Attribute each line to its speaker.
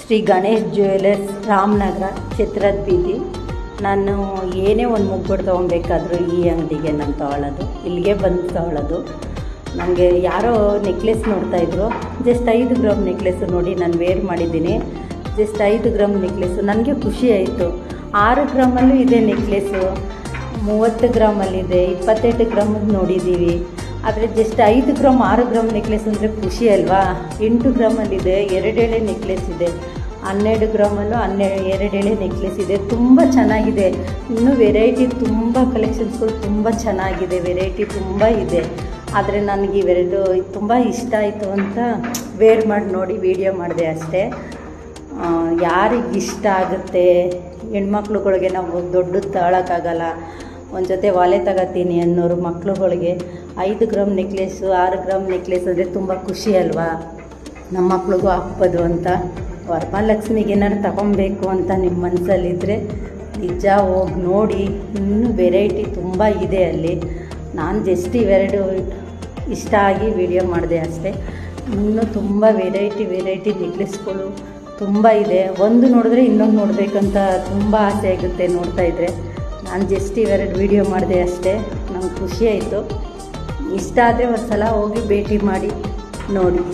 Speaker 1: Shri Ganesh jewellers Ramanagara ಚಿತ್ರದ ಬೀದಿ. ನಾನು ಏನೇ ಒಂದು ಮುಗ್ಗುರು ತೊಗೊಬೇಕಾದ್ರೂ ಈ ಅಂಗಡಿಗೆ ನಾನು ತೊಗೊಳ್ಳೋದು, ಇಲ್ಲಿಗೆ ಬಂದು ತೊಗೊಳ್ಳೋದು. ನನಗೆ ಯಾರೋ ನೆಕ್ಲೆಸ್ ನೋಡ್ತಾಯಿದ್ರು, ಜಸ್ಟ್ 5 ಗ್ರಾಮ್ ನೆಕ್ಲೆಸ್ಸು ನೋಡಿ ನಾನು ವೇರ್ ಮಾಡಿದ್ದೀನಿ. ಜಸ್ಟ್ 5 ಗ್ರಾಮ್ ನೆಕ್ಲೆಸ್ಸು ನನಗೆ ಖುಷಿ ಆಯಿತು. 6 ಗ್ರಾಮಲ್ಲೂ ಇದೆ ನೆಕ್ಲೆಸ್ಸು, 30 ಗ್ರಾಮಲ್ಲಿದೆ, 28 ಗ್ರಾಮಿಗೆ ನೋಡಿದ್ದೀವಿ. ಆದರೆ ಜಸ್ಟ್ 5 ಗ್ರಾಮ್ 6 ಗ್ರಾಮ್ ನೆಕ್ಲೆಸ್ ಅಂದರೆ ಖುಷಿ ಅಲ್ವಾ. 8 ಗ್ರಾಮಲ್ಲಿದೆ, 2 ಎಳೆ ನೆಕ್ಲೆಸ್ ಇದೆ. 12 ಗ್ರಾಮಲ್ಲೂ 2 ಎಳೆ ನೆಕ್ಲೆಸ್ ಇದೆ. ತುಂಬ ಚೆನ್ನಾಗಿದೆ. ಇನ್ನೂ ವೆರೈಟಿ ತುಂಬ ಕಲೆಕ್ಷನ್ಸ್ಗಳು ತುಂಬ ಚೆನ್ನಾಗಿದೆ, ವೆರೈಟಿ ತುಂಬ ಇದೆ. ಆದರೆ ನನಗೆ ಇವೆರಡು ತುಂಬ ಇಷ್ಟ ಆಯಿತು ಅಂತ ವೇರ್ ಮಾಡಿ ನೋಡಿ ವೀಡಿಯೋ ಮಾಡಿದೆ ಅಷ್ಟೇ. ಯಾರಿಗೆ ಇಷ್ಟ ಆಗುತ್ತೆ, ಹೆಣ್ಮಕ್ಳುಗಳಿಗೆ ನಾವು ದೊಡ್ಡದು ತಗೊಳಕ್ಕಾಗಲ್ಲ, ಒಂದು ಜೊತೆ ವಾಲೆ ತಗೋತೀನಿ ಅನ್ನೋರು ಮಕ್ಳುಗಳಿಗೆ 5 ಗ್ರಾಮ್ ನೆಕ್ಲೆಸ್ಸು 6 ಗ್ರಾಮ್ ನೆಕ್ಲೆಸ್ ಅಂದರೆ ತುಂಬ ಖುಷಿ ಅಲ್ವಾ. ನಮ್ಮ ಮಕ್ಳಿಗೂ ಹಾಕ್ಬೋದು ಅಂತ. ವರಮಹಾಲಕ್ಷ್ಮಿಗೆ ಏನಾದ್ರು ತಗೊಬೇಕು ಅಂತ ನಿಮ್ಮ ಮನಸ್ಸಲ್ಲಿದ್ದರೆ ನಿಜ ಹೋಗಿ ನೋಡಿ, ಇನ್ನೂ ವೆರೈಟಿ ತುಂಬ ಇದೆ ಅಲ್ಲಿ. ನಾನು ಜಸ್ಟ್ ಇವೆರಡು ಇಷ್ಟ ಆಗಿ ವಿಡಿಯೋ ಮಾಡಿದೆ ಅಷ್ಟೇ. ಇನ್ನೂ ತುಂಬ ವೆರೈಟಿ ನೆಕ್ಲೆಸ್ಗಳು ತುಂಬ ಇದೆ. ಒಂದು ನೋಡಿದ್ರೆ ಇನ್ನೊಂದು ನೋಡಬೇಕಂತ ತುಂಬ ಆಸೆ ಆಗುತ್ತೆ ನೋಡ್ತಾಯಿದ್ರೆ. ನಾನು ಜಸ್ಟ್ ಇವೆರಡು ವೀಡಿಯೋ ಮಾಡಿದೆ ಅಷ್ಟೇ. ನಂಗೆ ಖುಷಿ ಆಯಿತು. ಇಷ್ಟ ಆದರೆ ಒಂದು ಸಲ ಹೋಗಿ ಭೇಟಿ ಮಾಡಿ ನೋಡಿ.